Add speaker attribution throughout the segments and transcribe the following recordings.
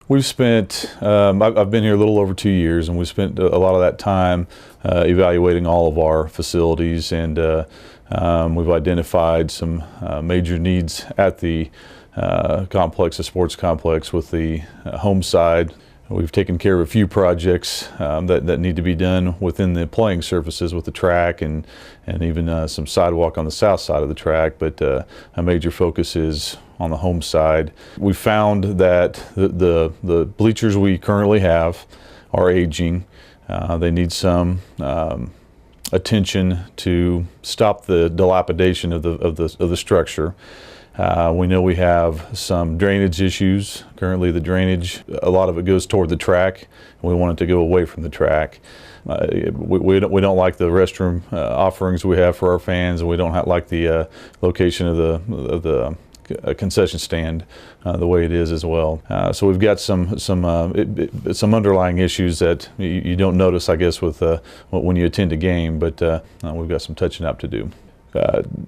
Speaker 1: We've spent, I've been here a little over 2 years, and we've spent a lot of that time evaluating all of our facilities, and we've identified some major needs at the complex, the sports complex, with the home side. We've taken care of a few projects that need to be done within the playing surfaces with the track and even some sidewalk on the south side of the track, but a major focus is on the home side. We found that the bleachers we currently have are aging. They need some attention to stop the dilapidation of the structure. We know we have some drainage issues. Currently the drainage, a lot of it goes toward the track. We want it to go away from the track. We don't like the restroom offerings we have for our fans, and we don't like the location of the concession stand the way it is as well. So we've got some underlying issues that you don't notice, I guess, with when you attend a game, but we've got some touching up to do.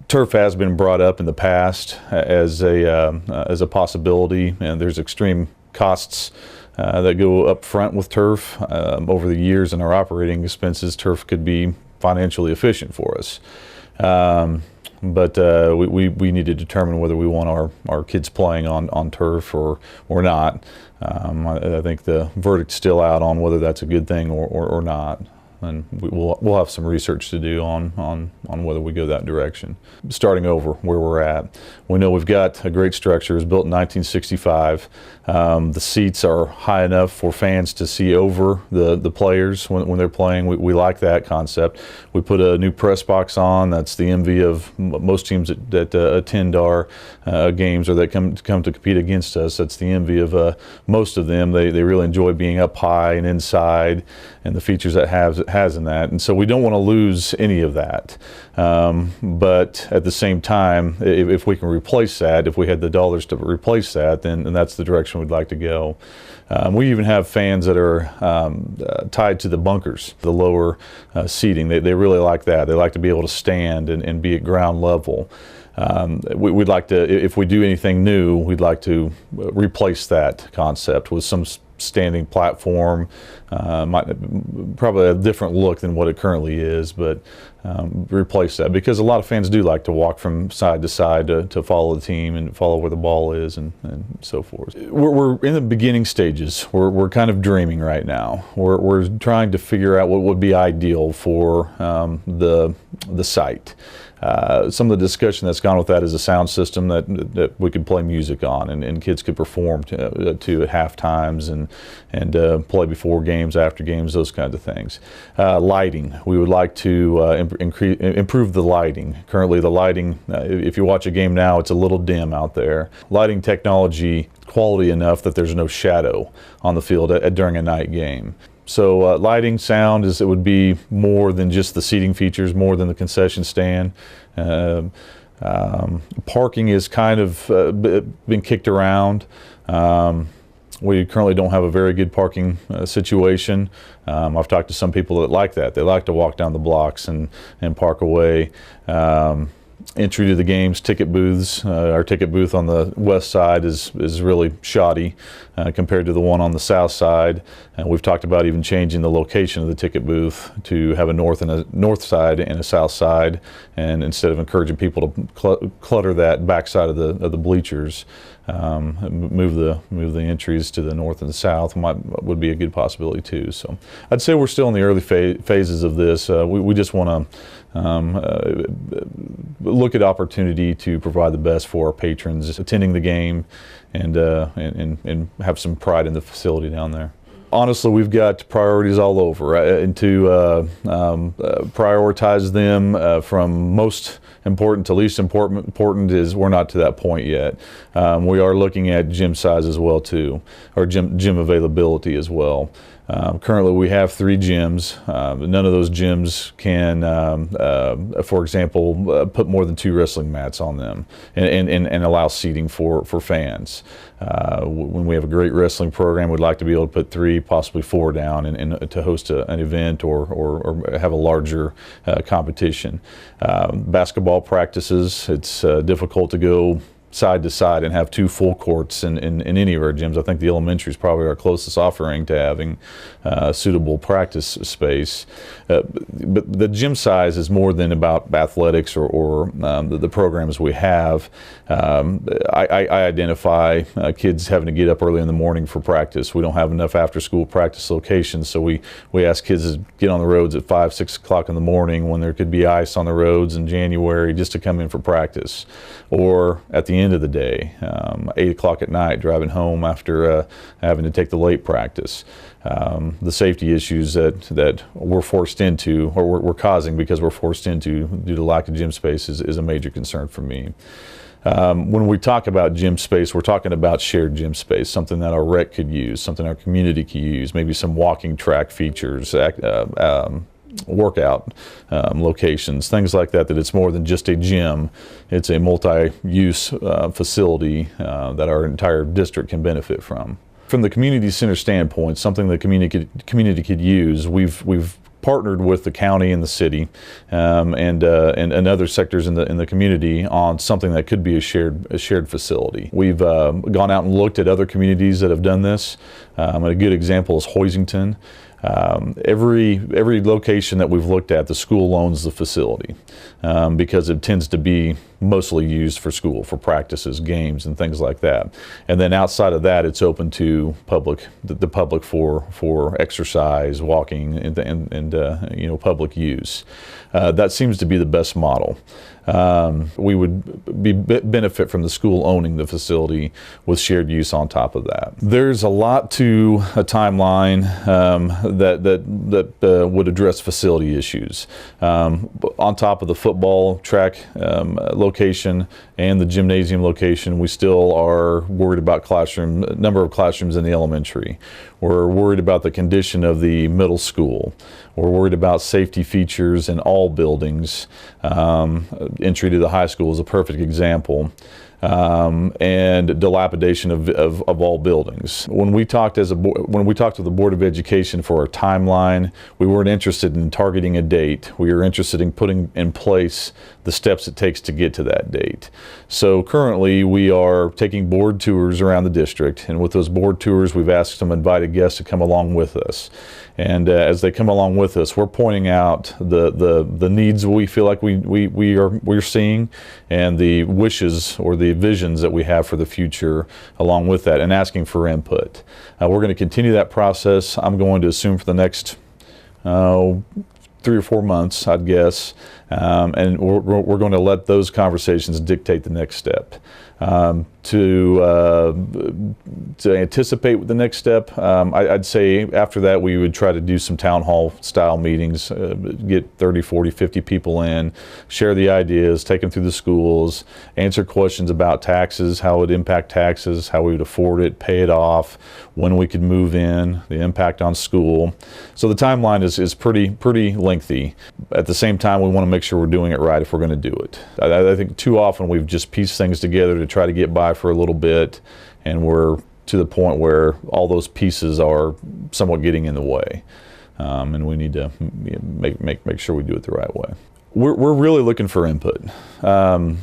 Speaker 1: Turf has been brought up in the past as a possibility, and there's extreme costs that go up front with turf. Over the years in our operating expenses, turf could be financially efficient for us. But we need to determine whether we want our kids playing on turf or not. I think the verdict's still out on whether that's a good thing or not. And we'll have some research to do on whether we go that direction. Starting over where we're at, we know we've got a great structure. It was built in 1965. The seats are high enough for fans to see over the players when they're playing. We like that concept. We put a new press box on. That's the envy of most teams that attend our games or that come to compete against us. That's the envy of most of them. They really enjoy being up high and inside, and the features that has in that. And so we don't want to lose any of that. But at the same time, if we can replace that, if we had the dollars to replace that, then that's the direction we'd like to go. We even have fans that are tied to the bunkers, the lower seating. They really like that. They like to be able to stand and be at ground level. We'd like to, if we do anything new, we'd like to replace that concept with some standing platform. Probably a different look than what it currently is, but replace that, because a lot of fans do like to walk from side to side to follow the team and follow where the ball is and so forth. We're in the beginning stages. We're kind of dreaming right now. We're trying to figure out what would be ideal for the site. Some of the discussion that's gone with that is a sound system that we could play music on, and kids could perform to at half times and play before games, after games, those kinds of things. Lighting, we would like to improve the lighting. Currently the lighting, if you watch a game now, it's a little dim out there. Lighting technology quality enough that there's no shadow on the field during a night game. So lighting, sound, it would be more than just the seating features, more than the concession stand. Parking is kind of been kicked around. We currently don't have a very good parking situation. I've talked to some people that like that. They like to walk down the blocks and park away. Entry to the games, ticket booths. Our ticket booth on the west side is really shoddy compared to the one on the south side. And we've talked about even changing the location of the ticket booth to have a north side and a south side, and instead of encouraging people to clutter that back side of the bleachers, move the entries to the north and the south would be a good possibility too. So I'd say we're still in the early phases of this. We just want to look at opportunity to provide the best for our patrons attending the game and have some pride in the facility down there. Honestly, we've got priorities all over, and to prioritize them from most important to least important is we're not to that point yet. We are looking at gym size as well too, or gym availability as well. Currently we have 3 gyms. None of those gyms can, for example, put more than 2 wrestling mats on them and allow seating for fans. When we have a great wrestling program, we'd like to be able to put 3, possibly 4 down and to host an event or have a larger competition. Basketball practices, it's difficult to go side to side and have 2 full courts in any of our gyms. I think the elementary is probably our closest offering to having suitable practice space. But the gym size is more than about athletics or the programs we have. I identify kids having to get up early in the morning for practice. We don't have enough after-school practice locations, so we ask kids to get on the roads at 5, 6 o'clock in the morning when there could be ice on the roads in January just to come in for practice, or at the end of the day, 8 o'clock at night, driving home after having to take the late practice. The safety issues that we're forced into, or we're causing because we're forced into due to lack of gym space, is a major concern for me. When we talk about gym space, we're talking about shared gym space, something that our rec could use, something our community could use, maybe some walking track features, workout locations, things like that, that it's more than just a gym. It's a multi-use facility that our entire district can benefit from. From the community center standpoint, something the community could use, we've partnered with the county and the city and other sectors in the community on something that could be a shared facility. We've gone out and looked at other communities that have done this. A good example is Hoisington. Every location that we've looked at, the school owns the facility because it tends to be mostly used for school, for practices, games, and things like that. And then outside of that, it's open to the public for exercise, walking, and public use. That seems to be the best model. We would benefit from the school owning the facility with shared use on top of that. There's a lot to a timeline that would address facility issues. On top of the football track location and the gymnasium location, we still are worried about number of classrooms in the elementary. We're worried about the condition of the middle school. We're worried about safety features in all buildings. Entry to the high school is a perfect example. And dilapidation of all buildings. When we talked to the Board of Education for our timeline, we weren't interested in targeting a date. We were interested in putting in place the steps it takes to get to that date. So currently we are taking board tours around the district, and with those board tours we've asked some invited guests to come along with us. And as they come along with us, we're pointing out the needs we feel like we're seeing, and the wishes or the visions that we have for the future along with that, and asking for input. We're going to continue that process. I'm going to assume for the next 3 or 4 months, I'd guess, and we're going to let those conversations dictate the next step. To anticipate the next step, I'd say after that we would try to do some town hall style meetings, get 30, 40, 50 people in, share the ideas, take them through the schools, answer questions about taxes, how it would impact taxes, how we would afford it, pay it off, when we could move in, the impact on school. So the timeline is pretty lengthy. At the same time, we want to make sure we're doing it right if we're going to do it. I think too often we've just pieced things together to try to get by for a little bit, and we're to the point where all those pieces are somewhat getting in the way, and we need to make sure we do it the right way. We're really looking for input.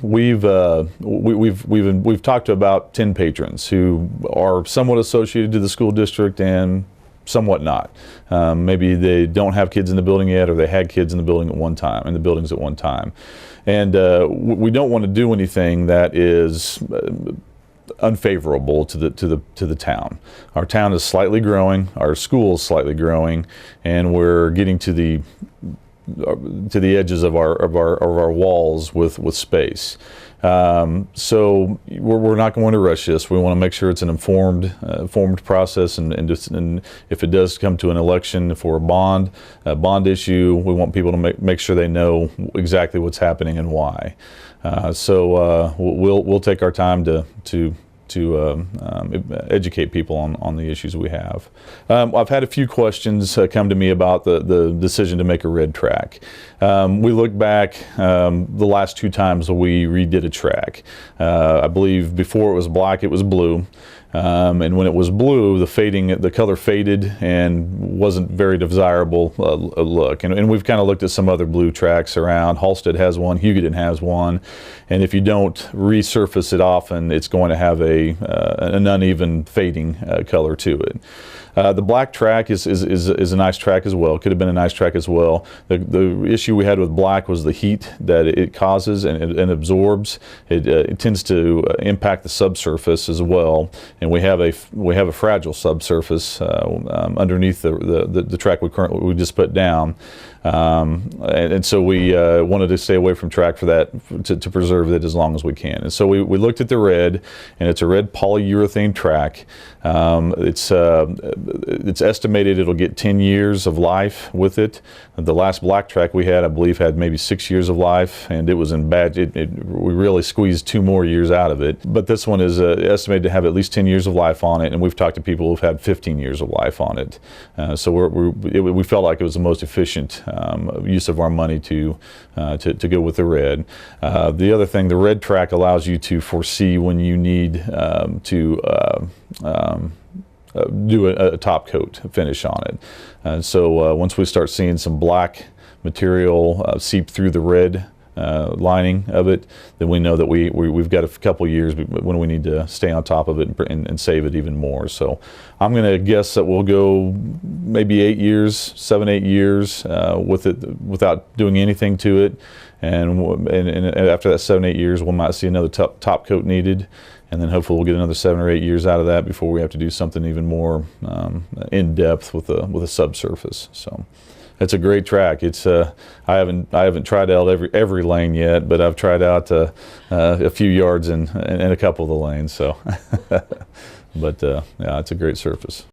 Speaker 1: We've talked to about 10 patrons who are somewhat associated to the school district and somewhat not. Maybe they don't have kids in the building yet, or they had kids in the building at one time, in the buildings at one time. And we don't want to do anything that is unfavorable to the town. Our town is slightly growing, our school is slightly growing, and we're getting to the edges of our walls with space. So we're not going to rush this. We want to make sure it's an informed process, and if it does come to an election for a bond issue, we want people to make sure they know exactly what's happening and why. So we'll take our time to educate people on the issues we have. I've had a few questions come to me about the decision to make a red track. We look back the last 2 times we redid a track. I believe before it was black, it was blue. and when it was blue, the color faded and wasn't very desirable look. And we've kind of looked at some other blue tracks around. Halstead has one, Hugoton has one, and if you don't resurface it often, it's going to have an uneven fading color to it. The black track is a nice track as well. Could have been a nice track as well. The issue we had with black was the heat that it causes and absorbs. It tends to impact the subsurface as well, and we have a fragile subsurface underneath the track we just put down. And so we wanted to stay away from track for that, to preserve it as long as we can. And so we looked at the red, and it's a red polyurethane track. It's estimated it'll get 10 years of life with it. The last black track we had, I believe, had maybe 6 years of life, and it was in bad. We really squeezed 2 more years out of it. But this one is estimated to have at least 10 years of life on it, and we've talked to people who've had 15 years of life on it. So we felt like it was the most efficient use of our money to go with the red. The other thing, the red track allows you to foresee when you need to do a top coat finish on it. So once we start seeing some black material seep through the red lining of it, then we know that we've got a couple years when we need to stay on top of it and save it even more. So I'm going to guess that we'll go maybe 8 years, 7, 8 years with it without doing anything to it. And after that 7, 8 years, we might see another top coat needed. And then hopefully we'll get another 7 or 8 years out of that before we have to do something even more in depth with a subsurface. So it's a great track. It's I haven't tried out every lane yet, but I've tried out a few yards in a couple of the lanes. So, but yeah, it's a great surface.